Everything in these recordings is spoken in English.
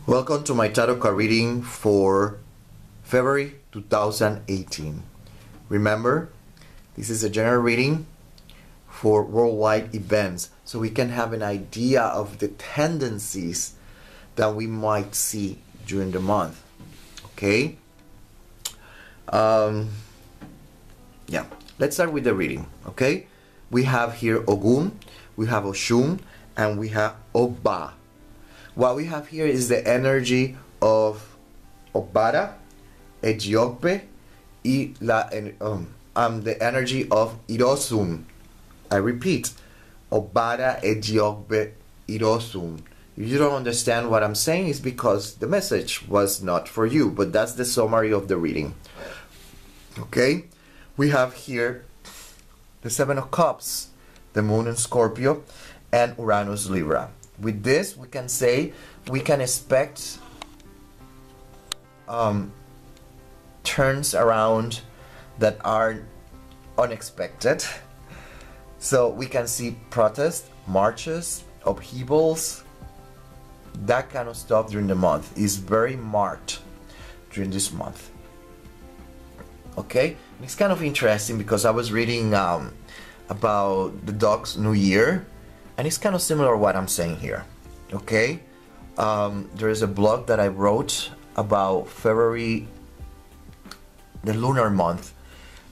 Welcome to my tarot card reading for February 2018. Remember, this is a general reading for worldwide events, so we can have an idea of the tendencies that we might see during the month. Okay? Yeah, let's start with the reading. Okay? We have here Ogun, we have Oshun, and we have Obara. What we have here is the energy of Obara, Ejio Oko, the energy of Irosun. I repeat, Obara, Ejio Oko, Irosun. If you don't understand what I'm saying, it's because the message was not for you, but that's the summary of the reading. Okay? We have here the Seven of Cups, the Moon in Scorpio, and Uranus Libra. With this, we can say we can expect turns around that are unexpected. So we can see protests, marches, upheavals, that kind of stuff during the month is very marked during this month. Okay, and it's kind of interesting because I was reading about the Dog's New Year, and it's kind of similar to what I'm saying here. Okay, there is a blog that I wrote about February, the lunar month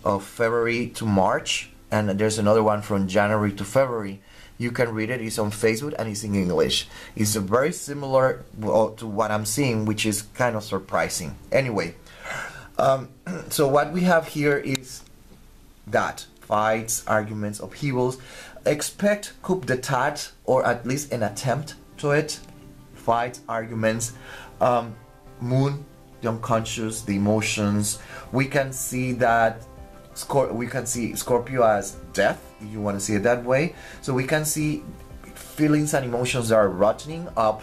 of February to March, and there's another one from January to February. You can read it. It's on Facebook and it's in English. It's very similar to what I'm seeing, which is kind of surprising. Anyway, so what we have here is that fights, arguments, upheavals. Expect coup d'etat, or at least an attempt to it. Fights, arguments, moon, the unconscious, the emotions. We can see that we can see Scorpio as death, if you want to see it that way. So we can see feelings and emotions that are rotting up,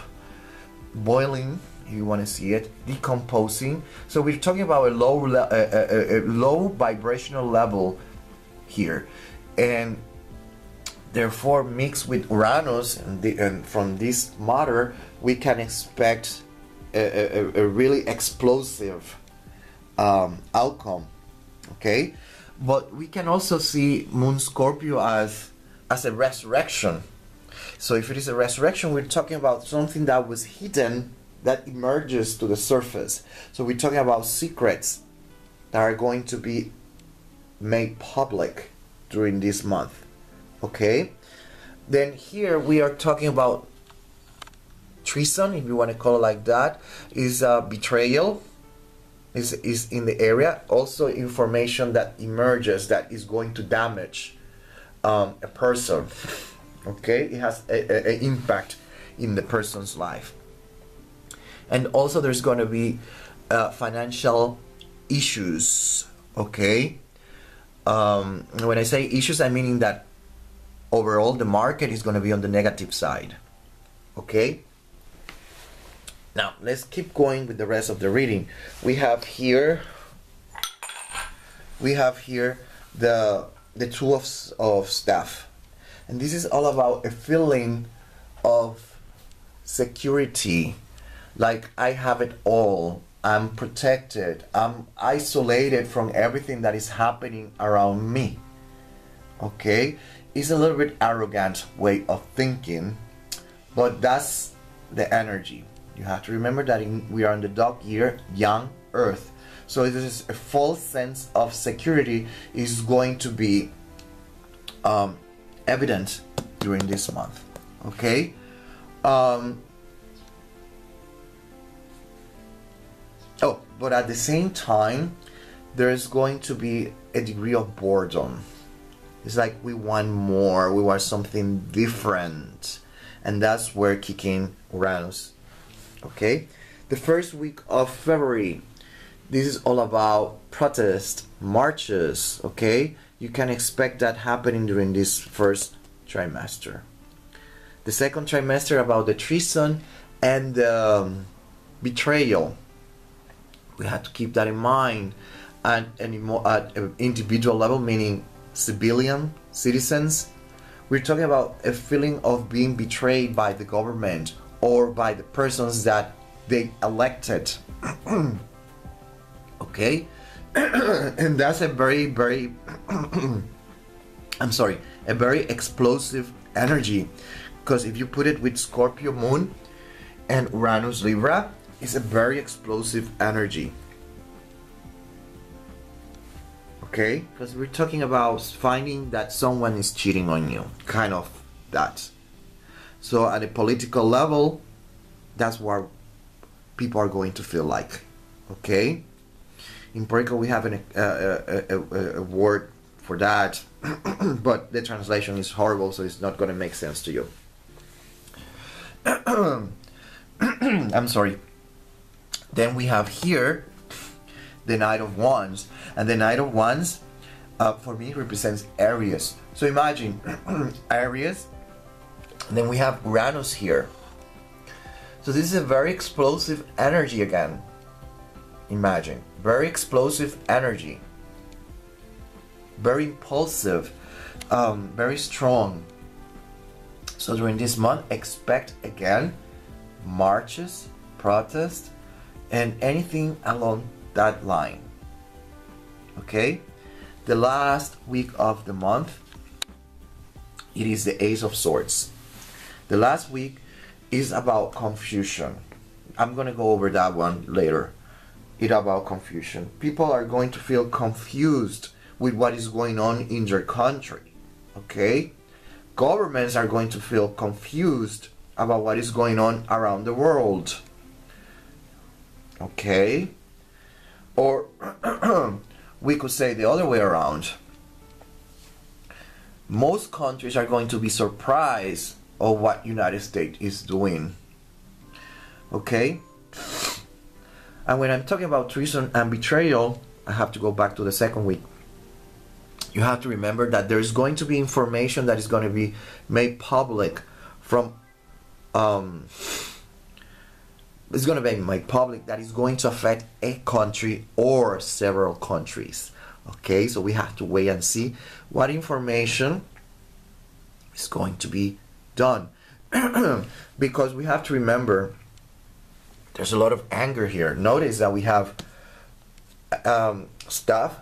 boiling, if you want to see it, decomposing. So we're talking about a low vibrational level here, and therefore mixed with Uranus and from this matter we can expect a really explosive outcome. Okay, but we can also see Moon Scorpio as a resurrection. So if it is a resurrection, we're talking about something that was hidden that emerges to the surface. So we're talking about secrets that are going to be made public during this month. Okay, then here we are talking about treason, if you want to call it like that, is betrayal, is in the area. Also information that emerges that is going to damage a person. Okay, it has an impact in the person's life. And also there's going to be financial issues. Okay, when I say issues, I'm meaning that overall the market is going to be on the negative side. Okay, now let's keep going with the rest of the reading. We have here the Two of Staff, and this is all about a feeling of security, like I have it all, I'm protected, I'm isolated from everything that is happening around me. Okay, it's a little bit arrogant way of thinking, but that's the energy. You have to remember that we are in the dog year, young Earth. So this is a false sense of security is going to be evident during this month. Okay. Oh, but at the same time, there is going to be a degree of boredom. It's like we want more, we want something different, and that's where kicking Uranus. Okay, the first week of February, this is all about protest, marches. Okay, you can expect that happening during this first trimester. The second trimester about the treason and betrayal. We have to keep that in mind at an individual level, meaning civilian citizens. We're talking about a feeling of being betrayed by the government or by the persons that they elected. Okay. And that's a very I'm sorry, a very explosive energy, because if you put it with Scorpio moon and Uranus Libra, it's a very explosive energy. Okay, because we're talking about finding that someone is cheating on you, kind of that. So at a political level, that's what people are going to feel like. Okay, in Puerto Rico we have a word for that, but the translation is horrible, so it's not going to make sense to you. I'm sorry. Then we have here the Knight of Wands, and the Knight of Wands for me represents Aries. So imagine Aries, and then we have Uranus here. So this is a very explosive energy again. Imagine, very explosive energy, very impulsive, very strong. So during this month, expect again marches, protests, and anything along that line. Okay, the last week of the month, it is the Ace of Swords. The last week is about confusion. I'm gonna go over that one later. It's about confusion. People are going to feel confused with what is going on in their country. Okay, governments are going to feel confused about what is going on around the world. Okay, or we could say the other way around. Most countries are going to be surprised of what United States is doing. Okay, and when I'm talking about treason and betrayal, I have to go back to the second week. You have to remember that there's going to be information that is going to be made public from it's going to be made public that is going to affect a country or several countries. Okay, so we have to wait and see what information is going to be done. Because we have to remember there's a lot of anger here. Notice that we have stuff.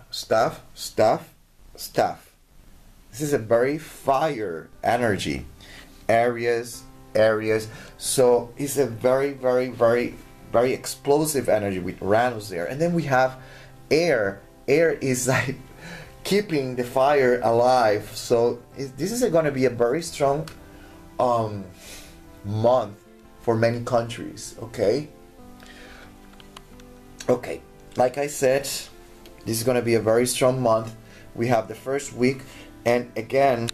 This is a very fire energy. Areas. So it's a very explosive energy with Uranus there. And then we have air. Air is like keeping the fire alive. So this is going to be a very strong month for many countries. Okay, like I said, this is going to be a very strong month. We have the first week, and again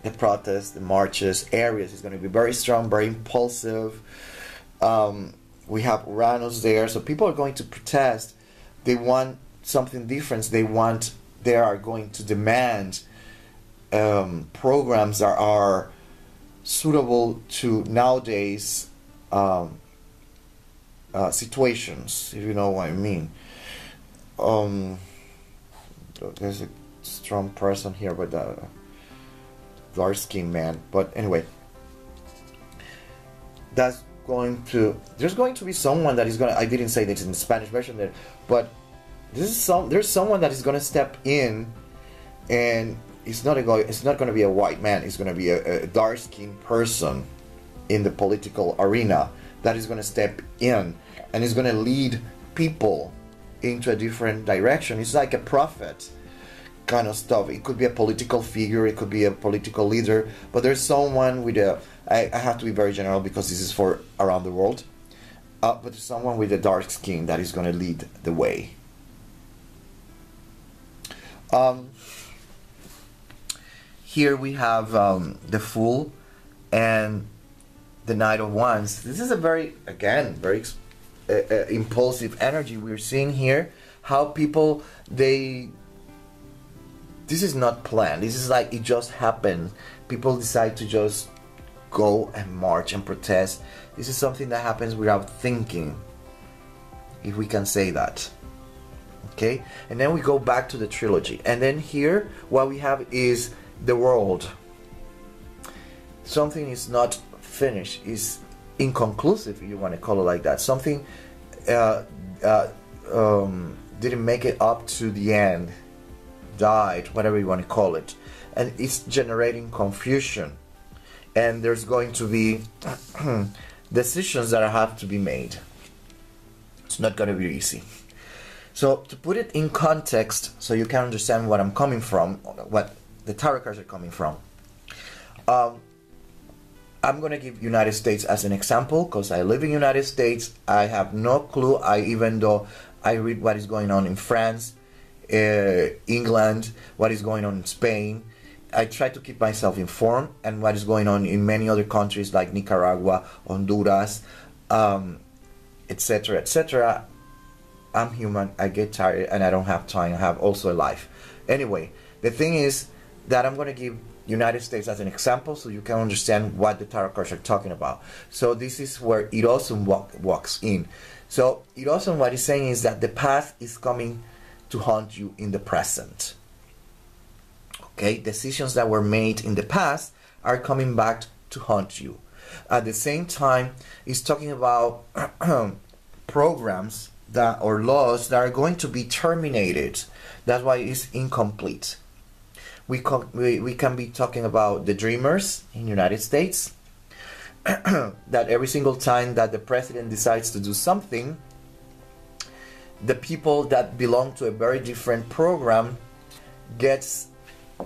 the protests, the marches, Aries is going to be very strong, very impulsive. We have Uranus there, so people are going to protest. They want something different. They are going to demand programs that are suitable to nowadays situations, if you know what I mean. There's a strong person here, but dark skinned man. But anyway, there's going to be someone that is gonna, I didn't say this in the Spanish version there, but there's someone that is gonna step in, and it's not going to be a white man. It's going to be a dark skinned person in the political arena that is going to step in and is going to lead people into a different direction. It's like a prophet kind of stuff. It could be a political figure, it could be a political leader, but there's someone with I have to be very general because this is for around the world, but there's someone with a dark skin that is going to lead the way. Here we have the Fool and the Knight of Wands. This is a very impulsive energy we're seeing here. How people, this is not planned. This is like it just happened. People decide to just go and march and protest. This is something that happens without thinking, if we can say that. Okay, and then we go back to the trilogy, and then here what we have is the world. Something is not finished, is inconclusive, if you want to call it like that. Something didn't make it up to the end, died, whatever you want to call it, and it's generating confusion, and there's going to be decisions that have to be made. It's not going to be easy. So to put it in context, so you can understand what I'm coming from, what the tarot cards are coming from, I'm going to give United States as an example, because I live in United States. I have no clue, even though I read what is going on in France, England, what is going on in Spain. I try to keep myself informed, and what is going on in many other countries like Nicaragua, Honduras, etc., etc. I'm human, I get tired, and I don't have time. I have also a life. Anyway, the thing is that I'm going to give United States as an example so you can understand what the tarot cards are talking about. So this is where Irosum walks in. So Irosum, what he's saying is that the past is coming to haunt you in the present. Okay, decisions that were made in the past are coming back to haunt you. At the same time, he's talking about programs that or laws that are going to be terminated. That's why it's incomplete. We can be talking about the dreamers in the United States, that every single time that the president decides to do something, the people that belong to a very different program gets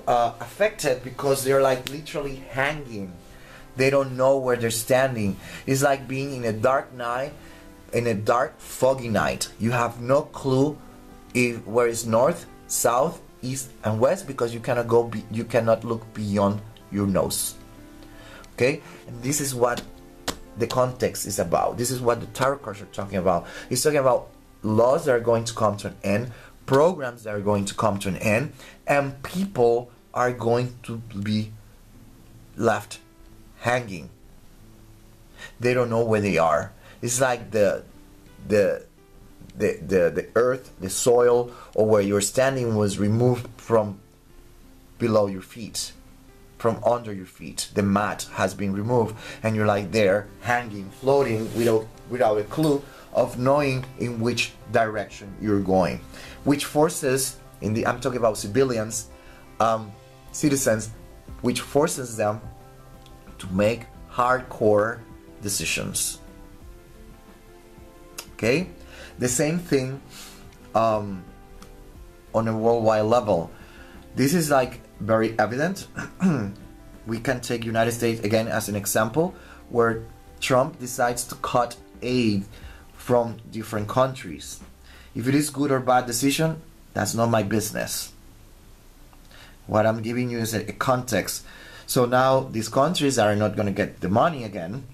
affected, because they're like literally hanging. They don't know where they're standing. It's like being in a dark night, in a dark foggy night. You have no clue where is north, south, east and west, because you cannot you cannot look beyond your nose. Okay, and this is what the context is about. This is what the tarot cards are talking about. It's talking about laws that are going to come to an end, programs that are going to come to an end, and people are going to be left hanging. They don't know where they are. It's like the earth, the soil, or where you're standing was removed from below your feet, from under your feet. The mat has been removed, and you're like there, hanging, floating, without a clue of knowing in which direction you're going. Which forces, I'm talking about civilians, citizens, which forces them to make hardcore decisions. Okay? The same thing on a worldwide level. This is like very evident. We can take United States again as an example, where Trump decides to cut aid from different countries. If it is good or bad decision, that's not my business. What I'm giving you is a context. So now these countries are not going to get the money again.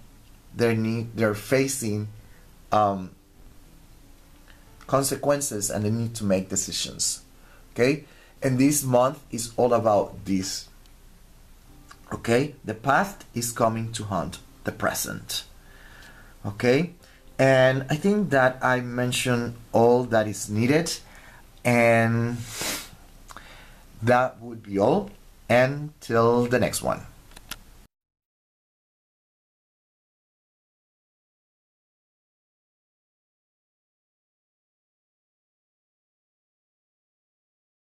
They're facing consequences, and they need to make decisions. Okay, and this month is all about this. Okay, the past is coming to haunt the present. Okay, and I think that I mentioned all that is needed, and that would be all. Until the next one.